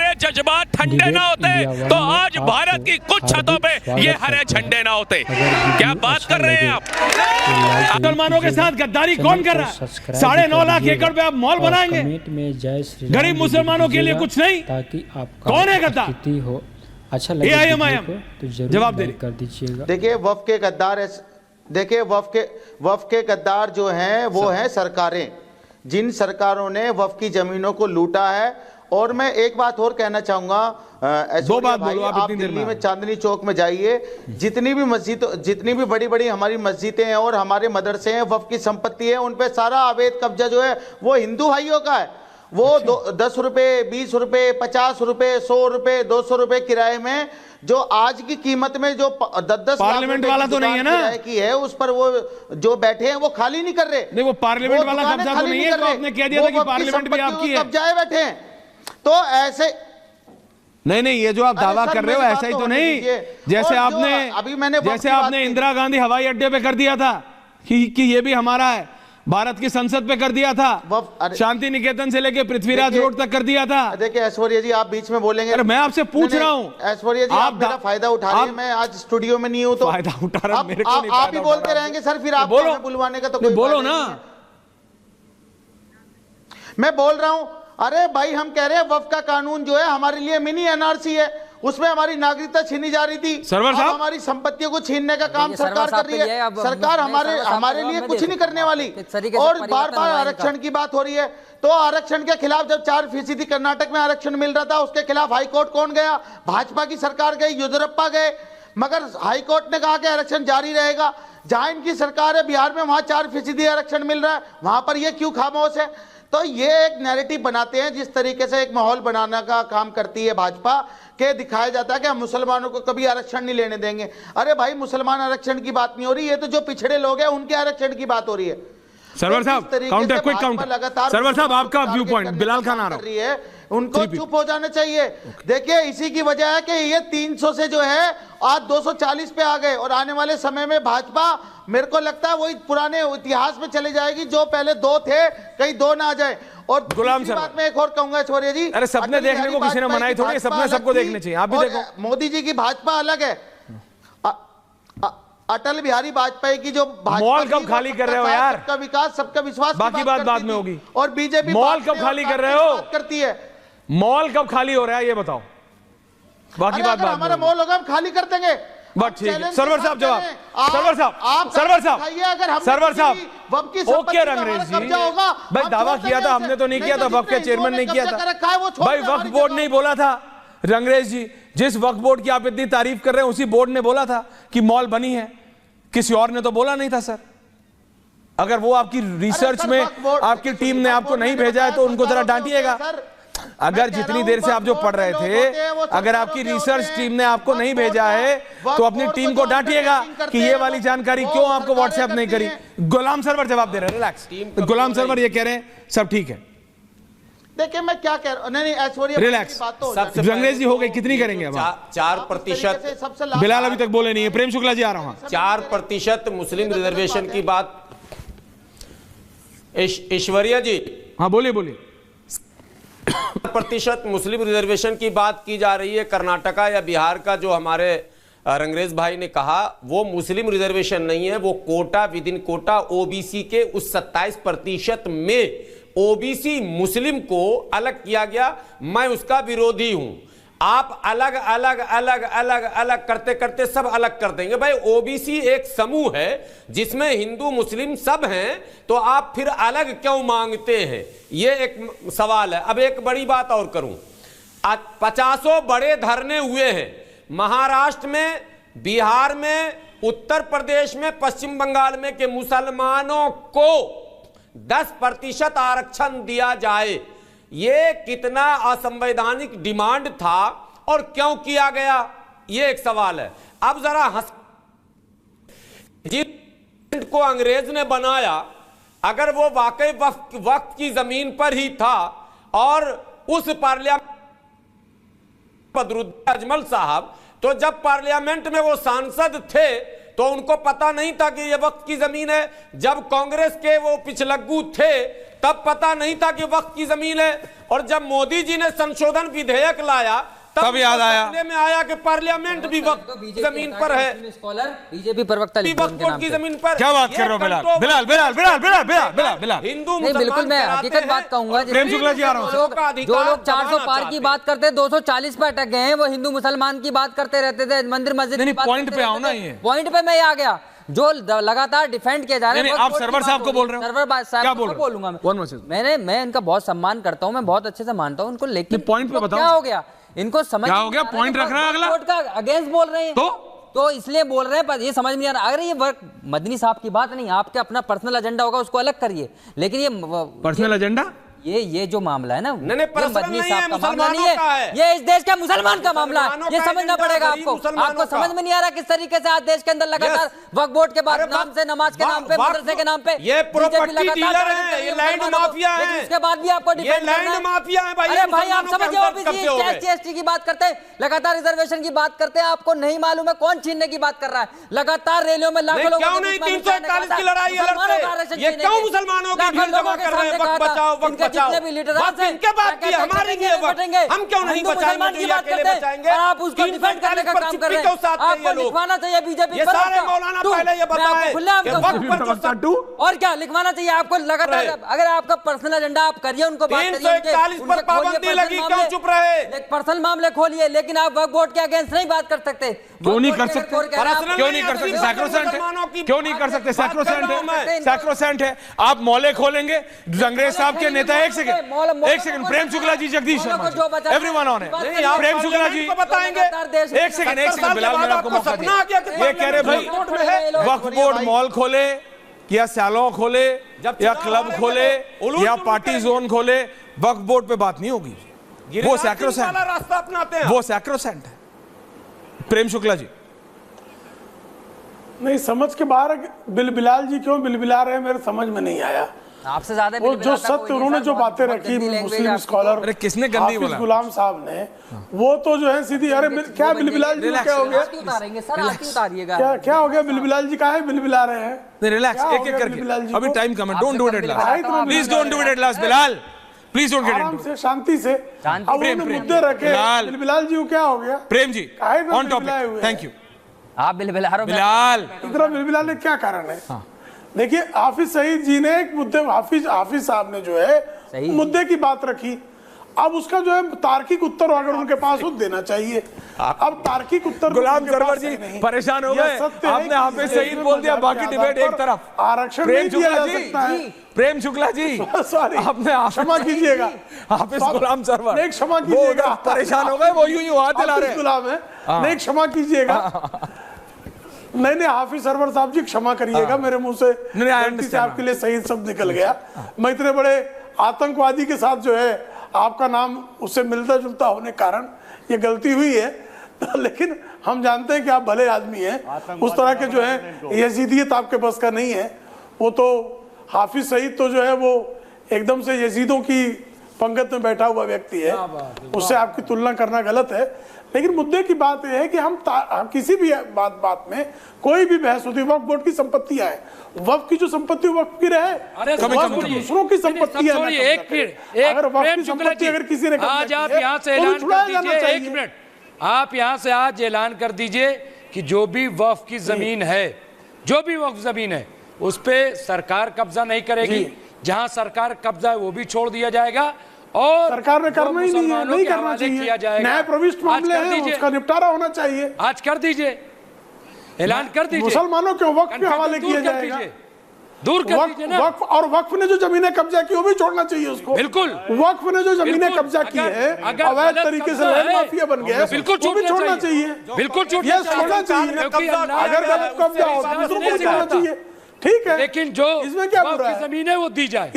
हमारे जज्बात ठंडे ना होते तो आज भारत की कुछ छतों पे ये हरे झंडे ना होते। क्या बात कर रहे हैं आप? मुसलमानों के साथ गद्दारी कौन कर रहा है? 9.5 लाख एकड़ पे आप मॉल बनाएंगे, गरीब मुसलमानों के लिए कुछ नहीं। ताकि आपका कौन है गद्दार? हो अच्छा लगे तो जरूर जवाब दे कर दीजिएगा। देखिए वफ़ के गद्दार, देखिए वफ़ के गद्दार जो हैं वो हैं सरकारें, जिन सरकारों ने वफ़ की जमीनों को लूटा है। और मैं एक बात और कहना चाहूंगा, दो बात बोलो आप दिल्ली में चांदनी चौक में जाइए, जितनी भी बड़ी बड़ी हमारी मस्जिदें हैं और हमारे मदरसे हैं, वफ़ की संपत्ति है, उन पे सारा अवैध कब्जा जो है वो हिंदू भाइयों का है। वो 10 रुपए, 20 रुपए, 50 रुपए, 100 रुपए, 200 रुपए किराए में, जो आज की कीमत में जो 10-10 पार्लियामेंट वाला तो नहीं है ना की है, उस पर वो जो बैठे हैं वो खाली नहीं कर रहे। नहीं, वो पार्लियामेंट वाला कब्जा तो नहीं है, तो आपने कह दिया था कि पार्लियामेंट भी आपकी है। कब्जाए बैठे हैं तो ऐसे नहीं, ये जो आप दावा कर रहे हो ऐसा ही तो नहीं, जैसे आपने इंदिरा गांधी हवाई अड्डे पे कर दिया था कि ये भी हमारा है, भारत की संसद पे कर दिया था, शांति निकेतन से लेके पृथ्वीराज रोड तक कर दिया था। देखिए ऐश्वर्या जी, आप बीच में बोलेंगे। अरे मैं आपसे पूछ रहा हूँ ऐश्वर्या जी, आप मेरा फायदा उठा रहे हैं। मैं आज स्टूडियो में नहीं हूँ तो फायदा उठा रहा हूं, आप ही बोलते रहेंगे सर, फिर आप बुलवाने का तो कोई बोलो ना। मैं बोल रहा हूँ, अरे भाई हम कह रहे हैं वफ़ का कानून जो है हमारे लिए मिनी एनआरसी है, उसमें हमारी नागरिकता छीनी जा रही थी, सरवर साहब हमारी संपत्तियों को छीनने का काम सरकार कर रही है। सरकार हमारे लिए कुछ नहीं करने वाली। और बार बार आरक्षण की बात हो रही है, तो आरक्षण के खिलाफ जब 4% कर्नाटक में आरक्षण मिल रहा था, उसके खिलाफ हाईकोर्ट कौन गया? भाजपा की सरकार गई, येदियुरप्पा गए, मगर हाईकोर्ट ने कहा कि आरक्षण जारी रहेगा। जहां इनकी सरकार है बिहार में, वहां 4% आरक्षण मिल रहा है, वहां पर ये क्यों खामोश है? तो ये एक नैरेटिव बनाते हैं, जिस तरीके से एक माहौल बनाने का काम करती है भाजपा, के दिखाया जाता है कि हम मुसलमानों को कभी आरक्षण नहीं लेने देंगे। अरे भाई, मुसलमान आरक्षण की बात नहीं हो रही, ये तो जो पिछड़े लोग हैं उनके आरक्षण की बात हो रही है। सरवर साहब, काउंटर, क्विक काउंटर। सरवर साहब, आपका व्यू पॉइंट, बिलाल खान आ रहा है, उनको चुप हो जाना चाहिए। देखिए इसी की वजह है कि ये 300 से जो है आज 240 पे आ गए, और आने वाले समय में भाजपा, मेरे को लगता है वही पुराने इतिहास में चले जाएगी, जो पहले 2 थे कहीं 2 ना आ जाए। और गुलाम सर, बात में एक और कहूंगा ऐश्वर्या जी, अरे सपने देखने को किसी ने मनाई थोड़ी, सपने सबको देखने चाहिए। आप भी देखो, मोदी जी की भाजपा अलग है, अटल बिहारी वाजपेयी की जो मॉल कब खाली कर रहे हो यार? सबका विकास, सबका विश्वास, बाकी बात बाद में होगी। और बीजेपी मॉल कब खाली कर रहे हो? करती है। मॉल कब खाली हो रहा है ये बताओ, बाकी बात बाद में। हमारा मॉल होगा हम खाली कर देंगे। बट ठीक है, सरवर साहब जवाब, सरवर साहब, ओके रंगरेज जी, भाई दावा किया था हमने, तो नहीं किया था, वक्फ के चेयरमैन नहीं किया था भाई, वक्फ बोर्ड नहीं बोला था रंगरेज जी। जिस वक्फ बोर्ड की आप इतनी तारीफ कर रहे हैं, उसी बोर्ड ने बोला था कि मॉल बनी है, किसी और ने तो बोला नहीं था सर। अगर वो आपकी रिसर्च में आपकी टीम ने आपको नहीं भेजा है तो उनको जरा डांटिएगा। अगर जितनी देर से आप जो पढ़ रहे थे, अगर आपकी रिसर्च टीम ने आपको नहीं भेजा है तो अपनी टीम को डांटिएगा कि ये वाली जानकारी क्यों आपको व्हाट्सएप नहीं करी। गुलाम सरवर जवाब दे रहे हैं, रिलैक्स। गुलाम सरवर ये कह रहे हैं सब ठीक है। देखिए मैं क्या कह रहा हूं, नहीं ऐश्वर्या, रिलैक्स। रंगरेज जी हो गई, कितनी करेंगे अब? 4%। बिलाल अभी तक बोले नहीं है। प्रेम शुक्ला जी आ रहा हूं। 4% मुस्लिम रिजर्वेशन की बात ऐश्वर्या जी, हाँ बोलिए बोलिए। 4% मुस्लिम रिजर्वेशन की बात की जा रही है। कर्नाटका या बिहार का जो हमारे रंगरेज भाई ने कहा, वो मुस्लिम रिजर्वेशन नहीं है, वो quota within quota OBC के उस 27% में ओबीसी मुस्लिम को अलग किया गया। मैं उसका विरोधी हूं। आप अलग अलग अलग अलग अलग करते करते सब अलग कर देंगे। भाई ओबीसी एक समूह है जिसमें हिंदू मुस्लिम सब हैं, तो आप फिर अलग क्यों मांगते हैं? ये एक सवाल है। अब एक बड़ी बात और करूं, 50 बड़े धरने हुए हैं महाराष्ट्र में, बिहार में, उत्तर प्रदेश में, पश्चिम बंगाल में, कि मुसलमानों को 10% आरक्षण दिया जाए। ये कितना असंवैधानिक डिमांड था और क्यों किया गया, ये एक सवाल है। अब जरा जिस को अंग्रेज ने बनाया, अगर वो वाकई वक्त की जमीन पर ही था और उस पार्लियामेंट बदरुद्दीन अजमल साहब, तो जब पार्लियामेंट में वो सांसद थे तो उनको पता नहीं था कि ये वक्त की जमीन है। जब कांग्रेस के वो पिछलग्गू थे तब पता नहीं था कि वक्फ की जमीन है, और जब मोदी जी ने संशोधन विधेयक लाया तब याद आया में आया कि पार्लियामेंट भी वक्फ जमीन पर है, स्कॉलर बीजेपी प्रवक्ता वक्फ बोर्ड की जमीन पर। क्या बात कर रहे हो बिलाल? बिलाल बिलाल बिलाल बिलाल बिलाल बिलाल बिलाल हिंदू नहीं, बिल्कुल मैं हकीकत बात कहूंगा। प्रेम शुक्ला जी आ रहा हूं। जो लोग 400 पार की बात करते हैं 240 पे अटक गए हैं, वो हिंदू मुसलमान की बात करते रहते थे, मंदिर मस्जिद की बात पॉइंट करते पे आओ रहते ना, थे। ये पॉइंट पे मैं आ गया। जो लगातार डिफेंड किया जा रहा है, आप सरवर साहब को बोल रहे हो? सरवर साहब को बोलूंगा मैं इनका बहुत सम्मान करता हूं, मैं बहुत अच्छे से मानता हूं उनको, लेकिन पॉइंट पे बताओ क्या हो गया इनको समझ क्या हो गया? पॉइंट रख रहा है अगला का अगेंस्ट बोल रहे हैं तो इसलिए बोल रहे हैं, पर ये समझ में नहीं आ रहा। अगर ये वर्क मदनी साहब की बात नहीं, आपके अपना पर्सनल एजेंडा होगा उसको अलग करिए, लेकिन ये पर्सनल एजेंडा ये जो मामला है ना, नहीं, ये मदनी साहब का मामला नहीं है, ये इस देश का मुसलमान का मामला है। ये समझना पड़ेगा आपको। आपको समझ में नहीं आ रहा किस तरीके से आज देश के अंदर लगातार वक्फ बोर्ड के बाद नाम से, नमाज के नाम पे, मदरसे के नाम पे ये प्रॉपर्टी डीलर है, ये लैंड माफिया है, लेकिन उसके बाद भी आपको ये लैंड माफिया है भाई। अरे भाई आप समझिए, ओबीसी एससी एसटी की बात करते हैं, लगातार रिजर्वेशन की बात करते हैं, आपको नहीं मालूम है कौन छीनने की बात कर रहा है। लगातार रैलियों में लाखों लोग, क्यों नहीं 341 की लड़ाई लड़ते? ये क्यों मुसलमानों की भीड़ जमा कर रहे हैं? वक्त बचाओ, वक्त बचाओ। इनके बात की हमारे लिए हम क्यों नहीं बचाएंगे? जो अकेले बचाएंगे, आप उसको डिफेंड करने का काम कर रहे हैं। आपको लिखवाना चाहिए बीजेपी, ये सारे मौलाना पहले ये बताएं कि वक्त पर जो और क्या लिखवाना चाहिए आपको लगातार। अगर आपका पर्सनल एजेंडा आप करिए, उनको बात करिए, 341 पर पाबंदी लगी, क्यों चुप रहे? पर्सनल मामले खोलिए, लेकिन आप वक्फ बोर्ड के अगेंस्ट नहीं बात कर सकते। क्यों नहीं कर सकते? क्यों नहीं कर सकते? सैक्रोसेंट है, क्यों नहीं कर सकते? सैक्रोसेंट है। आप मौले खोलेंगे, अंग्रेज साहब के नेता, एक second Prem Shukla ji, Jagdish Sharma, everyone on है। प्रेम शुक्ला जी बताएंगे, एक सेकंड बिलाल, मैंने आपको मौका दिया। ये कह रहे भाई वक्फ बोर्ड मॉल खोले या सैलून खोले या क्लब खोले या पार्टी जोन खोले, वक्फ बोर्ड पे बात नहीं होगी। वो सैक्रोसेंट रास्ता अपनाते हैं, वो सैक्रोसेंट है। प्रेम शुक्ला जी नहीं, समझ के बाहर बिलबिलाल जी क्यों बिलबिला रहे हैं मेरे समझ में नहीं आया। आपसे ज्यादा वो जो सत्य उन्होंने जो बातें रखी मुस्लिम स्कॉलर, अरे किसने गंदी बोला? गुलाम साहब ने, वो तो जो है सीधी, अरे क्या बिलबिलाल जी क्या हो गया? क्या हो गया? बिलबिलाल जी काहे बिलबिला रहे हैं? रिलैक्स, एक एक करके, अभी टाइम कम है। Don't do it at last, please don't do it at last Bilal, please don't get into. से शांति से अब उन्होंने मुद्दे रखे। बिलबिलाल जी को क्या हो गया? Prem ji on topic, thank you. आप बिलबिला रहे हो बिलाल, इतना बिलबिला ने क्या कारण है? देखिए हाफिज सईद जी ने एक मुद्दे, हाफिज साहब ने जो है मुद्दे की बात रखी। अब उसका जो है तार्किक उत्तर अगर उनके पास हो देना चाहिए। अब तार्किक उत्तर गुलाम सरवर जी परेशान हो गए, आपने हाफिज सईद बोल दिया, बाकी डिबेट एक तरफ। आरक्षण प्रेम शुक्ला जी, प्रेम शुक्ला जी सॉरी, आपने क्षमा कीजिएगा, हाफिज गुलाम सरवर, नहीं क्षमा कीजिएगा, परेशान हो गए, वो यूं हाथ हिला रहे। गुलाम है, नहीं क्षमा कीजिएगा। नहीं हाफिज सरवर साहब जी क्षमा करिएगा, मेरे मुंह से गलती से आपके लिए सही शब्द निकल गया। मैं इतने बड़े आतंकवादी के साथ जो है आपका नाम उससे मिलता जुलता होने कारण ये गलती हुई है, तो लेकिन हम जानते हैं कि आप भले आदमी हैं। उस तरह के जो है यजीदियत आपके बस का नहीं है। वो तो हाफिज सईद तो जो है वो एकदम से यजीदों की पंगत में बैठा हुआ व्यक्ति है, उससे आपकी तुलना करना गलत है। लेकिन मुद्दे की बात यह है कि हम किसी भी बात में कोई भी बहस होती है, वक्फ बोर्ड की संपत्तियां हैं, वक्फ की जो संपत्ति वक्फ की रहे, दूसरों की संपत्ति है। अगर वक्फ की संपत्ति अगर किसी ने आज आप यहाँ से ऐलान कर दीजिए, एक मिनट, आप यहाँ से आज ऐलान कर दीजिए कि जो भी वक्फ की जमीन है, जो भी वक्फ जमीन है, उस पे सरकार कब्जा नहीं करेगी। जहाँ सरकार कब्जा है वो भी छोड़ दिया जाएगा और सरकार ने करना ही नहीं करना चाहिए। न्याय प्रविष्ट मामले हैं, उसका निपटारा होना चाहिए। आज कर दीजिए, ऐलान कर दीजिए। मुसलमानों के वक्फ के हवाले किया जाएगा, दूर कर दीजिए ना। वक्फ और वक्फ ने जो जमीनें कब्जा की वो भी छोड़ना चाहिए उसको। बिल्कुल, वक्फ ने जो जमीनें कब्जा की है, अवैध तरीके से लैंड माफिया बन गया, बिल्कुल छोड़ना चाहिए। बिल्कुल छोड़ना चाहिए। अगर गलत कब्जा हो दूसरों को छोड़ना चाहिए, ठीक है, लेकिन जो इसमें क्या बुरा है? जमीन है वो दी जाए।